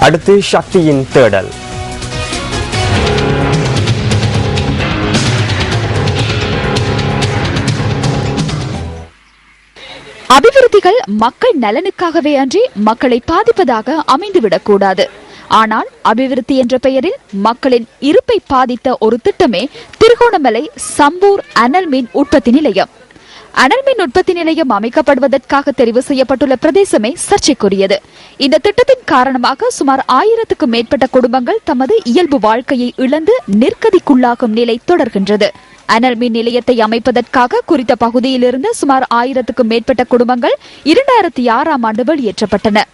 அடுத்து சக்தியின் தேடல். அபிவிருத்திகள் மக்கள் நலனுக்காகவே அன்றி மக்களை பாதிப்பதாக அமைந்துவிடக்கூடாது. ஆனால் அபிவிருத்தி என்ற பெயரில் மக்களின் இருப்பை பாதித்த ஒரு திட்டமே திருகோணமலை சம்பூர் அனல் மின் உற்பத்தி நிலையம். அனல் மின் உற்பத்தி நிலையம் அமைக்கப்படுவதற்காக தெரிவு செய்யப்பட்டுள்ள பிரதேசமே சர்ச்சைக்குரியது. இந்த திட்டத்தின் காரணமாக சுமார் 1000க்கும் மேற்பட்ட குடும்பங்கள் தமது இயல்பு வாழ்க்கையை இழந்து நிர்கதிக்குள்ளாகும் நிலை தொடர்கின்றது. அனல் மின் நிலையத்தை அமைப்பதற்காக குறித்த பகுதியில் இருந்து சுமார் 1000க்கும் மேற்பட்ட குடும்பங்கள் 2006ஆம் ஆண்டு வெளியேற்றப்பட்டன.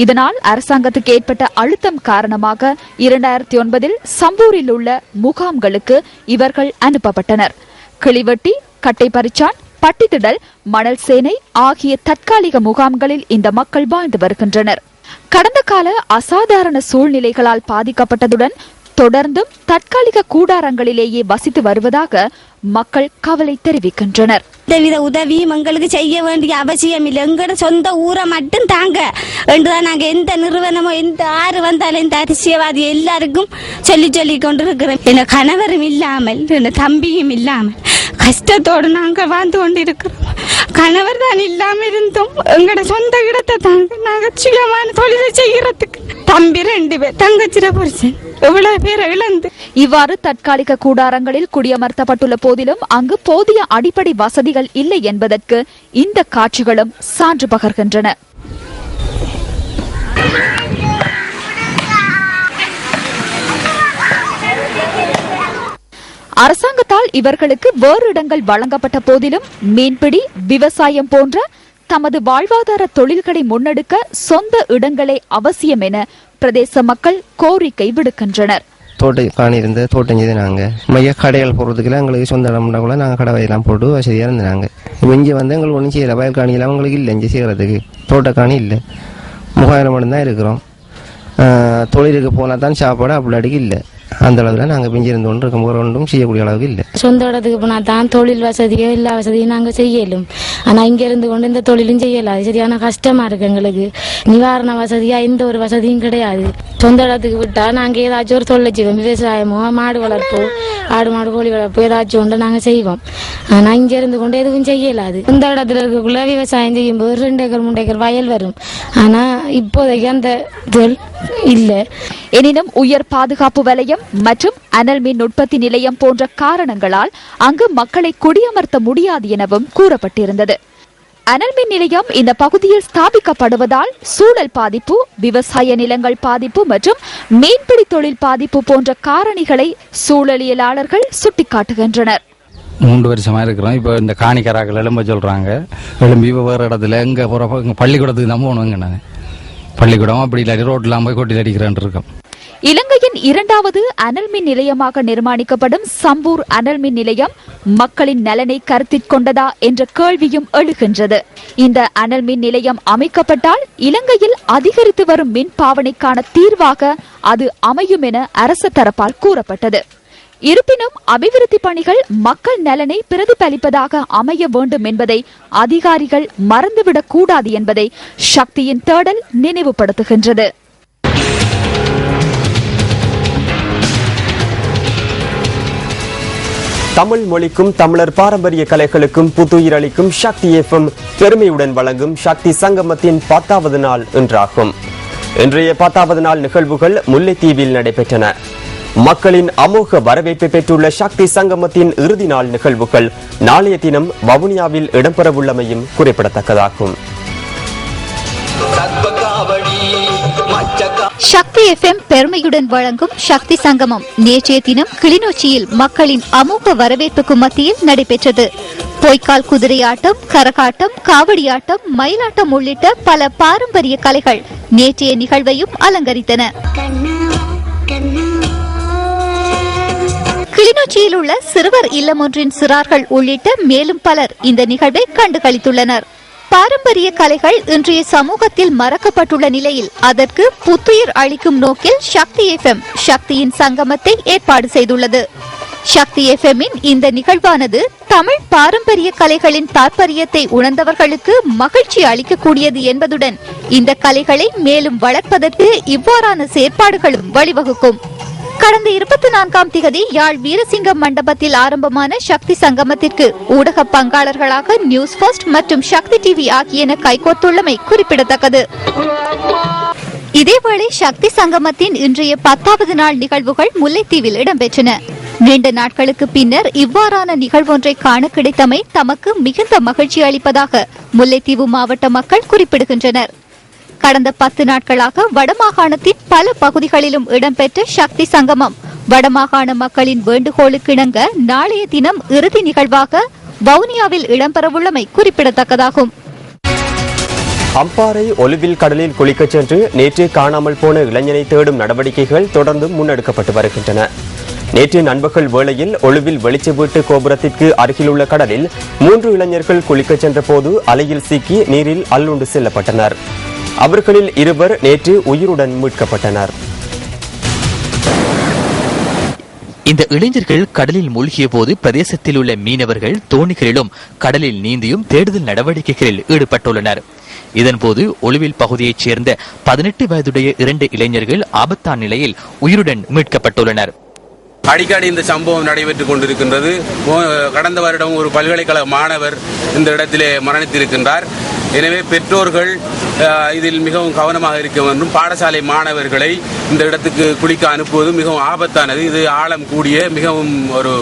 இதனால் அரசாங்கத்துக்கு ஏற்பட்ட அழுத்தம் காரணமாக 2009இல் சம்பூரில் உள்ள முகாம்களுக்கு இவர்கள் அனுப்பப்பட்டனர். கிளிவெட்டி, கட்டைப்பறிச்சான், பட்டித்திடல், மணல் சேனை ஆகிய தற்காலிக முகாம்களில் இந்த மக்கள் வாழ்ந்து வருகின்றனர். கடந்த கால அசாதாரண சூழ்நிலைகளால் பாதிக்கப்பட்டதுடன் தொடர்ந்தும் தற்காலிக கூடாரங்களிலேயே வசித்து வருவதாக மக்கள் கவலை தெரிவிக்கின்றனர். எந்தவித உதவியும் எங்களுக்கு செய்ய வேண்டிய அவசியம் இல்லை. எங்களோட சொந்த ஊரை மட்டும் தாங்க என்றுதான் நாங்க எந்த நிறுவனமோ எந்த ஆறு வந்தாலும் இந்த அரசியல்வாதி எல்லாருக்கும் சொல்லி கொண்டிருக்கிறோம். என் கணவரும் இல்லாமல் என் தம்பியும் இல்லாமல் கஷ்டத்தோடு நாங்கள் வாழ்ந்து கொண்டிருக்கிறோம். கணவர் தான் இல்லாம இருந்தோம். எங்களோட சொந்த இடத்தை தாங்க நாங்க சுயமான தொழிலை செய்யறதுக்கு தம்பி 2 பேர், தங்கச்சிர புருஷன், எவ்வளவு பேரை இழந்து இவ்வாறு தற்காலிக கூடாரங்களில் குடியமர்த்தப்பட்டுள்ள போதிலும் அங்கு போதிய அடிப்படை வசதிகள் இல்லை என்பதற்கு இந்த காட்சிகளும் சான்று பகர்கின்றன. அரசாங்கத்தால் இவர்களுக்கு வேறு இடங்கள் வழங்கப்பட்ட போதிலும் மீன்பிடி, விவசாயம் போன்ற தமது வாழ்வாதார தொழில்களை முன்னெடுக்க சொந்த இடங்களே அவசியம் என பிரதேச மக்கள் கோரிக்கை விடுக்கின்றனர். தோட்ட காணி இருந்து தோட்டம் செய்து நாங்கள் கடைகள் போடுறதுக்குலாம் எங்களுக்கு சொந்த இடம்னா கூட நாங்கள் கடை வயலாம் போட்டு வசதியாக இருந்தாங்க. இப்போ இங்கே வந்து எங்களுக்கு ஒன்றும் செய்யலை. வயல் காணியெல்லாம் அவங்களுக்கு இல்லை. இங்கே செய்கிறதுக்கு தோட்ட காணி இல்லை. முகாயிரம் மட்டும்தான் இருக்கிறோம். தொழிலுக்கு போனால் தான் சாப்பாடு அப்படி அடிக்க இல்லை. அந்த அளவில் நாங்கள் பிஞ்சிருந்து கொண்டு இருக்க ஒன்றும் செய்யக்கூடிய அளவுக்கு இல்லை. சொந்த இடத்துக்கு போனால் தான் தொழில் வசதியோ எல்லா வசதியும் நாங்கள் செய்யலும். ஆனால் இங்கே இருந்து கொண்டு இந்த தொழிலும் செய்யலாம். சரியான கஷ்டமாக இருக்கு. எங்களுக்கு நிவாரண வசதியாக எந்த ஒரு வசதியும் கிடையாது. சொந்த இடத்துக்கு விட்டால் நாங்கள் ஏதாச்சும் ஒரு தொழில் செய்வோம். விவசாயமோ, மாடு வளர்ப்போ, ஆடு மாடு கோழி வளர்ப்போ ஏதாச்சும் ஒன்று நாங்கள் செய்வோம். ஆனால் இங்கே இருந்து கொண்டு எதுவும் செய்யலாது. சொந்த இடத்துல இருக்கக்குள்ள விவசாயம் செய்யும்போது 2 ஏக்கர் 3 ஏக்கர் வயல் வரும். ஆனால் இப்போதைக்கு அந்த தொழில் இல்லை. எனினும் உயர் பாதுகாப்பு வலயம் மற்றும் அனல் மின் உற்பத்தி நிலையம் போன்ற காரணங்களால் அங்கு மக்களை குடியமர்த்த முடியாது எனவும் கூறப்பட்டிருந்தது. அனல் மின் நிலையம் இந்த பகுதியில் ஸ்தாபிக்கப்படுவதால் சூழல் பாதிப்பு, விவசாய நிலங்கள் பாதிப்பு மற்றும் மீன்பிடி தொழில் பாதிப்பு போன்ற காரணிகளை சூழலியலாளர்கள் சுட்டிக்காட்டுகின்றனர். 3 வருஷமா இருக்கிறோம். இப்போ இந்த காணிக்கராக்கள் எழும்ப சொல்றாங்க. எழும்பி வேறு இடத்துல எங்க பள்ளிக்கூடத்துக்கு தான் போகணுங்க. நாங்கள் பள்ளிக்கூடம் அப்படி இல்லாட்டி ரோட்லாம் போய் கொட்டில் அடிக்கிறேன் இருக்கோம். இலங்கையின் 2வது அனல் மின் நிலையமாக நிர்மாணிக்கப்படும் சம்பூர் அனல் மின் நிலையம் மக்களின் நலனை கருத்தில் கொண்டதா என்ற கேள்வியும் எழுகின்றது. இந்த அனல் மின் நிலையம் அமைக்கப்பட்டால் இலங்கையில் அதிகரித்து வரும் மின் பாவனைக்கான தீர்வாக அது அமையும் என அரசு தரப்பால் கூறப்பட்டது. இருப்பினும் அபிவிருத்தி பணிகள் மக்கள் நலனை பிரதிபலிப்பதாக அமைய வேண்டும் என்பதை அதிகாரிகள் மறந்துவிடக் கூடாது என்பதை சக்தியின் தேடல் நினைவுபடுத்துகின்றது. தமிழ் மொழிக்கும் தமிழர் பாரம்பரிய கலைகளுக்கும் புத்துயிர் அளிக்கும் சக்தி FM பெருமையுடன் வழங்கும் சக்தி சங்கமத்தின் 10வது நாள் இன்றாகும். இன்றைய 10வது நாள் நிகழ்வுகள் முல்லைத்தீவில் நடைபெற்றன. மக்களின் அமோக வரவேற்பை பெற்றுள்ள சக்தி சங்கமத்தின் இறுதி நாள் நிகழ்வுகள் நாளைய தினம் வவுனியாவில் இடம்பெறவுள்ளமையும் குறிப்பிடத்தக்கதாகும். சக்தி FM பெருமையுடன் வழங்கும் சக்தி சங்கமம் நேற்றைய தினம் கிளிநொச்சியில் மக்களின் அமோக வரவேற்புக்கு மத்தியில் நடைபெற்றது. பொய்க்கால் குதிரையாட்டம், கரகாட்டம், காவடியாட்டம், மயிலாட்டம் உள்ளிட்ட பல பாரம்பரிய கலைகள் நேற்றைய நிகழ்வையும் அலங்கரித்தன. கிளிநொச்சியில் உள்ள சிறுவர் இல்லம் ஒன்றின் சிறார்கள் உள்ளிட்ட மேலும் பலர் இந்த நிகழ்வை கண்டுகளித்துள்ளனர். பாரம்பரிய கலைகள் இன்றைய சமூகத்தில் மறக்கப்பட்டுள்ள நிலையில் அதற்கு புத்துயிர் அளிக்கும் நோக்கில் சக்தி FM சக்தியின் சங்கமத்தை ஏற்பாடு செய்துள்ளது. சக்தி எஃப்எம்மின் இந்த நிகழ்வானது தமிழ் பாரம்பரிய கலைகளின் தாற்பயத்தை உணர்ந்தவர்களுக்கு மகிழ்ச்சி அளிக்கக்கூடியது என்பதுடன் இந்த கலைகளை மேலும் வளர்ப்பதற்கு இவ்வாறான செயற்பாடுகளும் வழிவகுக்கும். கடந்த 24ஆம் திகதி யாழ் வீரசிங்கம் மண்டபத்தில் ஆரம்பமான சக்தி சங்கமத்திற்கு ஊடக பங்காளர்களாக நியூஸ் ஃபர்ஸ்ட் மற்றும் சக்தி டிவி ஆகியன கைகோர்த்துள்ளமை குறிப்பிடத்தக்கது. இதேவேளை சக்தி சங்கமத்தின் இன்றைய 10வது நாள் நிகழ்வுகள் முல்லைத்தீவில் இடம்பெற்றன. நீண்ட நாட்களுக்கு பின்னர் இவ்வாறான நிகழ்வொன்றை காண கிடைத்தமை தமக்கு மிகுந்த மகிழ்ச்சி அளிப்பதாக முல்லைத்தீவு மாவட்ட மக்கள் குறிப்பிடுகின்றனர். கடந்த 10 நாட்களாக வடமாகாணத்தின் பல பகுதிகளிலும் இடம்பெற்ற சக்தி சங்கமம் வடமாகாண மக்களின் வேண்டுகோளுக்கிணங்க நாளைய தினம் இறுதி நிகழ்வாக வவுனியாவில் இடம்பெறவுள்ளமை குறிப்பிடத்தக்கதாகும். அம்பாறை ஒலிவில் கடலில் குளிக்கச் சென்று நேற்றே காணாமல் போன இளைஞனை தேடும் நடவடிக்கைகள் தொடர்ந்து முன்னெடுக்கப்பட்டு வருகின்றன. நேற்று நண்பகல் வேளையில் ஒலுவில் வெளிச்ச வீட்டு கோபுரத்திற்கு அருகிலுள்ள கடலில் 3 இளைஞர்கள் குளிக்கச் சென்ற போது அலையில் சிக்கி நீரில் அள்ளுண்டு செல்லப்பட்டனர். அவர்களில் 2 நேற்று உயிருடன் மீட்கப்பட்டனர். இந்த இளைஞர்கள் கடலில் மூழ்கிய போது பிரதேசத்தில் உள்ள மீனவர்கள் தோணிகளிலும் கடலில் நீந்தியும் தேடுதல் நடவடிக்கைகளில் ஈடுபட்டுள்ளனர். இதன்போது ஒலுவில் பகுதியைச் சேர்ந்த 18 வயதுடைய 2 இளைஞர்கள் ஆபத்தான நிலையில் உயிருடன் மீட்கப்பட்டுள்ளனர். அடிக்கடி இந்த சம்பவம் நடைபெற்றுக் கொண்டிருக்கின்றது. கடந்த வருடம் ஒரு பல்கலைக்கழக மாணவர் இந்த இடத்திலே மரணித்திருக்கின்றார். எனவே பெற்றோர்கள் இதில் மிகவும் கவனமாக இருக்க வேண்டும். பாடசாலை மாணவர்களை இந்த இடத்துக்கு குளிக்க அனுப்புவது மிகவும் ஆபத்தானது. இது ஆழம் கூடிய மிகவும் ஒரு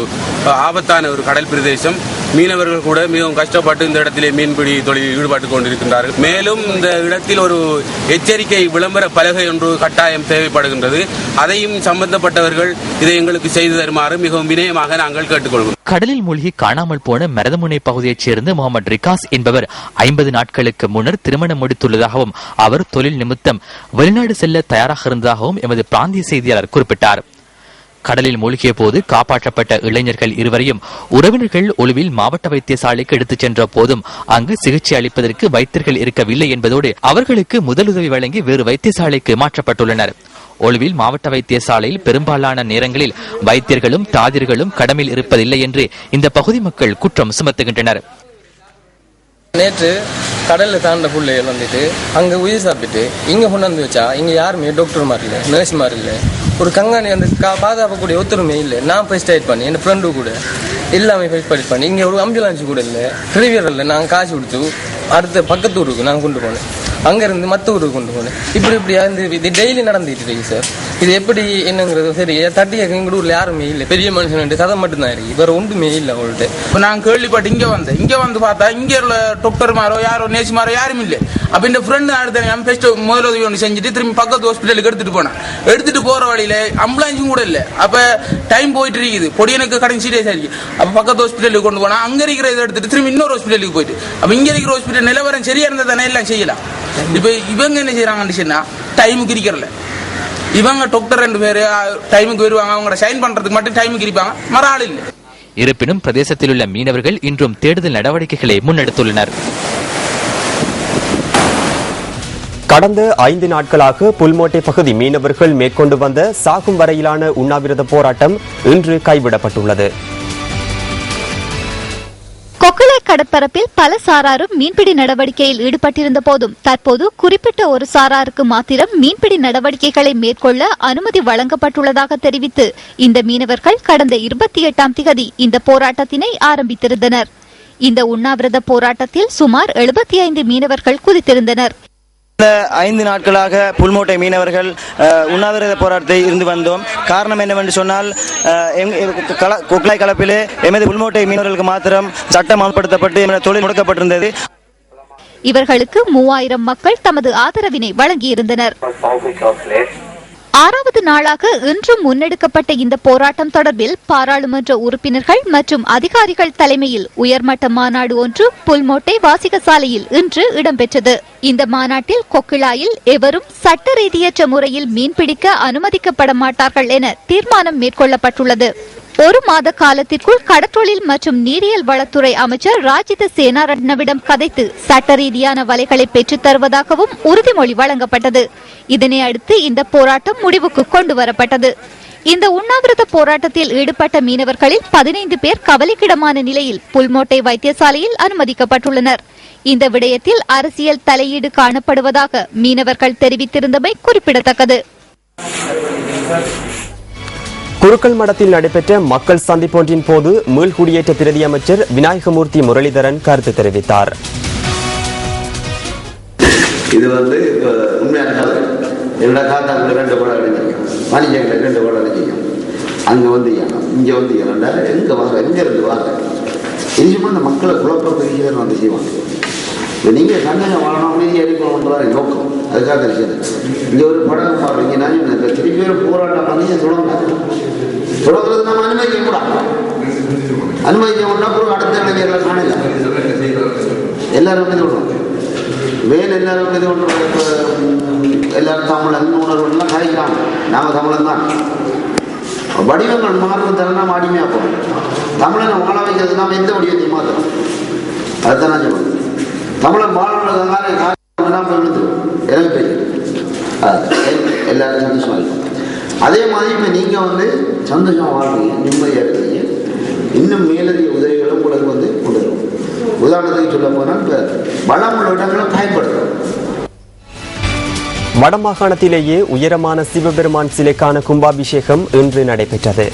ஆபத்தான ஒரு கடல் பிரதேசம். மீனவர்கள் கூட மிகவும் கஷ்டப்பட்டு இந்த இடத்திலே மீன்பிடி தொழிலில் ஈடுபட்டுக் கொண்டிருக்கின்றார்கள். மேலும் இந்த இடத்தில் ஒரு எச்சரிக்கை விளம்பர பலகை ஒன்று கட்டாயம் தேவைப்படுகின்றது. அதையும் சம்பந்தப்பட்டவர்கள் இதை எங்களுக்கு செய்து தருமாறு மிகவும் வினயமாக நாங்கள் கேட்டுக்கொள்கிறோம். கடலில் மூழ்கி காணாமல் போன மருதமுனை பகுதியைச் சேர்ந்த முகமது ரிகாஸ் என்பவர் 50 நாட்களுக்கு முன்னர் திருமணம் முடித்துள்ளதாகவும் அவர் தொழில் நிமித்தம் வெளிநாடு செல்ல தயாராக இருந்ததாகவும் எமது பிராந்திய செய்தியாளர் குறிப்பிட்டார். கடலில் மூழ்கிய போது காப்பாற்றப்பட்ட இளைஞர்கள் 2வரையும் உறவினர்கள் ஒலுவில் மாவட்ட வைத்தியசாலைக்கு எடுத்துச் சென்ற போதும் அங்கு சிகிச்சை அளிப்பதற்கு வைத்தியர்கள் இருக்கவில்லை என்பதோடு அவர்களுக்கு முதலுதவி வழங்கி வேறு வைத்தியசாலைக்கு மாற்றப்பட்டுள்ளனர். ஒலுவில் மாவட்ட வைத்தியசாலையில் பெரும்பாலான நேரங்களில் வைத்தியர்களும் தாதியர்களும் கடமையில் இருப்பதில்லை என்று இந்த பகுதி மக்கள் குற்றம் சுமத்துகின்றனர். நேற்று கடல்ல தாண்ட பிள்ளைகள் வந்துட்டு அங்க உயிர் சாப்பிட்டு இங்க கொண்டாந்து வச்சா இங்க யாருமே டாக்டர் மாதிரி இல்லை, நர்ஸ் மாதிரி இல்லை, ஒரு கங்காணி அந்த பாதுகாக்கக்கூடிய ஒத்துருமே இல்லை. நான் போய் ஸ்டேட் பண்ணி என் ஃப்ரெண்டு கூட எல்லாமே போய் பண்ணி இங்க ஒரு ஆம்புலன்ஸ் கூட இல்லை, ட்ரைவர் இல்லை. நாங்கள் காசு கொடுத்து அடுத்த பக்கத்து ஊருக்கு நாங்கள் கொண்டு போனேன். அங்கிருந்து மற்ற ஊருக்கு கொண்டு போனேன். இப்படியா இது டெய்லி நடந்துட்டு இருக்கு சார். இது எப்படி என்னங்கிறது சரி தட்டிய எங்க ஊர்ல யாருமே இல்லை. பெரிய மனுஷன் கதை மட்டும்தான் இருக்கு, வேற ஒன்றுமே இல்லை அவங்கள்ட்ட. நான் கேள்விப்பட்டு இங்க வந்து பார்த்தா இங்க உள்ள டாக்டர் மாரோ யாரோ நேசி மாரோ யாரும் இல்லை. அப்ப இந்த ஃப்ரெண்டு அடுத்த முதலுதவி ஒன்று செஞ்சுட்டு திரும்பி பக்கத்து ஹாஸ்பிட்டலுக்கு எடுத்துட்டு போனேன். எடுத்துட்டு போற வழியில ஆம்புலன்ஸும் கூட இல்லை. அப்ப டைம் போயிட்டு இருக்குது, பொடியனுக்கு கடன் சீரியஸா இருக்கு. அப்ப பக்கத்து ஹாஸ்பிட்டலுக்கு கொண்டு போனா அங்க இருக்கிற இதை எடுத்துட்டு திரும்பி இன்னொரு ஹாஸ்பிட்டலுக்கு போயிட்டு அப்ப இங்க இருக்கிற ஹாஸ்பிட்டல் நிலவரம் சரியா இருந்தா தானே எல்லாம் செய்யலாம். இப்ப இவங்க என்ன செய்யறாங்கன்னு சொன்னா டைமுக்கு இருக்கிறல. இவங்க டாக்டர் 2 பேரு டைமுக்கு வருவாங்க, அவங்க சைன் பண்றதுக்கு மட்டும் டைமுக்கு இருப்பாங்க, மர ஆள் இல்லை. இருப்பினும் பிரதேசத்தில் உள்ள மீனவர்கள் இன்றும் தேடுதல் நடவடிக்கைகளை முன்னெடுத்துள்ளனர். கடந்த 5 நாட்களாக புல்மோட்டை பகுதி மீனவர்கள் மேற்கொண்டு வந்த சாகும் வரையிலான உண்ணாவிரத போராட்டம் இன்று கைவிடப்பட்டுள்ளது. கொக்குளை கடற்பரப்பில் பல சாராரும் மீன்பிடி நடவடிக்கையில் ஈடுபட்டிருந்த போதும் தற்போது குறிப்பிட்ட ஒரு சாராருக்கு மாத்திரம் மீன்பிடி நடவடிக்கைகளை மேற்கொள்ள அனுமதி வழங்கப்பட்டுள்ளதாக தெரிவித்து இந்த மீனவர்கள் கடந்த 28ஆம் திகதி இந்த போராட்டத்தினை ஆரம்பித்திருந்தனர். இந்த உண்ணாவிரத போராட்டத்தில் சுமார் 75 மீனவர்கள் குதித்திருந்தனர். 5 நாட்களாக புல்மோட்டை மீனவர்கள் உண்ணாவிரத போராட்டத்தை இருந்து வந்தோம். காரணம் என்னவென்று சொன்னால் கொக்குளை கலப்பிலே எமது புல்மோட்டை மீனவர்களுக்கு மாத்திரம் சட்டம் அமல்படுத்தப்பட்டு தொழில் முடக்கப்பட்டிருந்தது. இவர்களுக்கு 3000 மக்கள் தமது ஆதரவினை வழங்கியிருந்தனர். 6வது நாளாக இன்றும் முன்னெடுக்கப்பட்ட இந்த போராட்டம் தொடர்பில் பாராளுமன்ற உறுப்பினர்கள் மற்றும் அதிகாரிகள் தலைமையில் உயர்மட்ட மாநாடு ஒன்று புல்மோட்டை வாசிகசாலையில் இன்று இடம்பெற்றது. இந்த மாநாட்டில் கொக்குளாயில் எவரும் சட்ட ரீதியற்ற முறையில் மீன்பிடிக்க அனுமதிக்கப்பட மாட்டார்கள் என தீர்மானம் மேற்கொள்ளப்பட்டுள்ளது. 1 மாத காலத்திற்குள் கடற்றொழில் மற்றும் நீரியல் வளத்துறை அமைச்சர் ராஜித சேனாரட்னவிடம் கதைத்து சட்ட ரீதியான வலைகளை பெற்றுத் தருவதாகவும் உறுதிமொழி வழங்கப்பட்டது. இதனை அடுத்து இந்த போராட்டம் முடிவுக்கு கொண்டு வரப்பட்டது. இந்த உண்ணாவிரத போராட்டத்தில் ஈடுபட்ட மீனவர்களில் 15 பேர் கவலைக்கிடமான நிலையில் புல்மோட்டை வைத்தியசாலையில் அனுமதிக்கப்பட்டுள்ளனர். இந்த விடயத்தில் அரசியல் தலையீடு காணப்படுவதாக மீனவர்கள் தெரிவித்திருந்தமை குறிப்பிடத்தக்கது. குருக்கள் மடத்தில் நடைபெற்ற மக்கள் சந்திப்பொன்றின் போது மீள்குடியேற்ற பிரதி அமைச்சர் விநாயகமூர்த்தி முரளிதரன் கருத்து தெரிவித்தார். இது உண்மையான கதை. என்னோட காத்தாக்குள்ள 2 கோடை அடைஞ்சிருக்கோம், வாணிஜ்யங்களை 2 கோடை அடைஞ்சிருக்கோம். அங்கே இங்கே எங்கே வாங்க, எங்கேருந்து வாங்க, இது அந்த மக்களை குழப்ப பெரிய செய்வாங்க. நீங்கள் சந்தேகம் வாழணும், அமைதியாக இருக்கணும்ன்றதான் நோக்கம். அதுக்காக இருக்குது. இங்கே ஒரு படம் பாருங்க, நான் திருப்பி பேர் போராட்டம் பண்ணி தொடங்குறது நம்ம அனுமதிக்க கூடாது. அனுமதிக்க கூடா அப்புறம் அடுத்த இளைஞர்கள் காணல எல்லாரும் இது பண்ணுவோம். வேலை எல்லாரும் இது பண்ணுறோம். எல்லாரும் தமிழன் உணர்வுலாம் காய்க்கிறாங்க. நாங்கள் தமிழன் தான். வடிவங்கள் மாறும் தரனா அடிமையாக போகணும். தமிழனை வாழ வைக்கிறது நாம் எந்த வடிவத்தையும் மாற்றணும். அதுதான் நான் சொல்லுவேன். தமிழன் வாழலாம் எனக்கு எல்லாரும் சந்தோஷமா இருக்கும். அதே மாதிரி இப்போ நீங்கள் சந்தோஷமா வாழ்றீங்க, நிம்மதியாக இருக்கிறீங்க. இன்னும் மேலதிக உதவிகளும் உங்களுக்கு கொண்டு வரும். உதாரணத்துக்கு சொல்ல போனால் இப்போ வளமுள்ள இடங்களை பயன்படுத்தும். வடமாகாணத்திலேயே உயரமான சிவபெருமான் சிலைக்கான கும்பாபிஷேகம் இன்று நடைபெற்றது.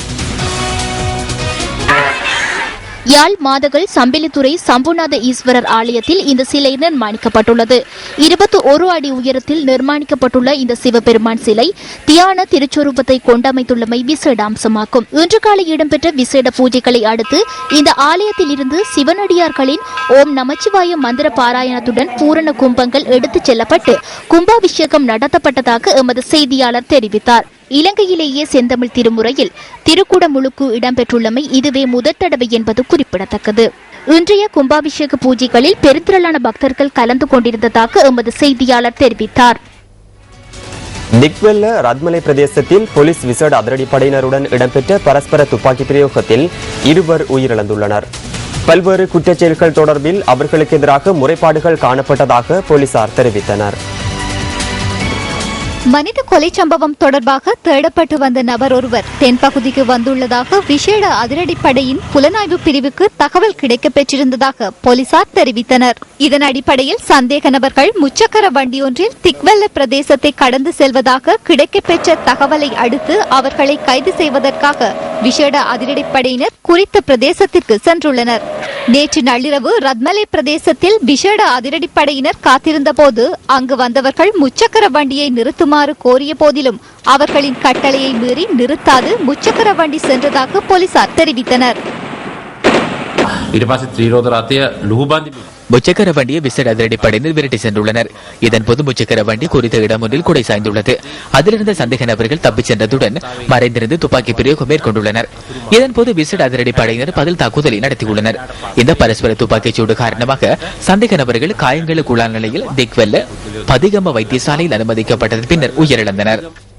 யாழ் மாதகள் சம்பிலித்துறை சம்புநாத ஈஸ்வரர் ஆலயத்தில் இந்த சிலை நிர்மாணிக்கப்பட்டுள்ளது. 21 அடி உயரத்தில் நிர்மாணிக்கப்பட்டுள்ள இந்த சிவபெருமான் சிலை தியான திருச்சொரூபத்தை கொண்டமைத்துள்ளமை விசேட அம்சமாகும். இன்று காலை இடம்பெற்ற விசேட பூஜைகளை அடுத்து இந்த ஆலயத்தில் இருந்து சிவனடியார்களின் ஓம் நமச்சிவாய மந்திர பாராயணத்துடன் பூரண கும்பங்கள் எடுத்துச் செல்லப்பட்டு கும்பாபிஷேகம் நடத்தப்பட்டதாக எமது செய்தியாளர் தெரிவித்தார். இலங்கையிலேயே செந்தமிழ் திருமுறையில் திருக்குடமுழுக்கு இடம்பெற்றுள்ளமை இதுவே முதற் தடவை என்பது குறிப்பிடத்தக்கது. இன்றைய கும்பாபிஷேக பூஜைகளில் பெருந்திரளான பக்தர்கள் கலந்து கொண்டிருந்ததாக எமது செய்தியாளர் தெரிவித்தார். திக்வெல்ல ரத்மலை பிரதேசத்தில் போலீஸ் விசேட அதிரடிப்படையினருடன் இடம்பெற்ற பரஸ்பர துப்பாக்கி பிரயோகத்தில் 2 உயிரிழந்துள்ளனர். பல்வேறு குற்றச்செயல்கள் தொடர்பில் அவர்களுக்கு எதிராக முறைப்பாடுகள் காணப்பட்டதாக போலீசார் தெரிவித்தனர். மனித கொலை சம்பவம் தொடர்பாக தேடப்பட்டு வந்த நபர் ஒருவர் தென்பகுதிக்கு வந்துள்ளதாக விசேட அதிரடிப்படையின் புலனாய்வு பிரிவுக்கு தகவல் கிடைக்கப் பெற்றிருந்ததாக போலீசார் தெரிவித்தனர். இதன் அடிப்படையில் சந்தேக நபர்கள் முச்சக்கர வண்டியொன்றில் திக்வெல்ல பிரதேசத்தை கடந்து செல்வதாக கிடைக்கப்பெற்ற தகவலை அடுத்து அவர்களை கைது செய்வதற்காக விசேட அதிரடிப்படையினர் குறித்த பிரதேசத்திற்கு சென்றுள்ளனர். நேற்று நள்ளிரவு ரத்மலை பிரதேசத்தில் விசேட அதிரடிப்படையினர் காத்திருந்த போது அங்கு வந்தவர்கள் முச்சக்கர வண்டியை நிறுத்துமாறு கோரிய போதிலும் அவர்களின் கட்டளையை மீறி நிறுத்தாது முச்சக்கர வண்டி சென்றதாக போலீசார் தெரிவித்தனர். முச்சக்கர வண்டியை விசேட அதிரடிப்படையினர் விரட்டி சென்றுள்ளனர். இதன்போது முச்சக்கர வண்டி குறித்த இடம் ஒன்றில் குடை சாய்ந்துள்ளது. அதிலிருந்த சந்தேக நபர்கள் தப்பிச் சென்றதுடன் மறைந்திருந்து துப்பாக்கி பிரயோகம் மேற்கொண்டுள்ளனர். இதன்போது விசேட அதிரடிப்படையினர் பதில் தாக்குதலை நடத்தியுள்ளனர். இந்த பரஸ்பர துப்பாக்கிச் சூடு காரணமாக சந்தேக நபர்கள் காயங்களுக்குள்ளான நிலையில் திக்வெல்ல பதிகம வைத்தியசாலையில் அனுமதிக்கப்பட்டதன் பின்னர் உயிரிழந்தனர்.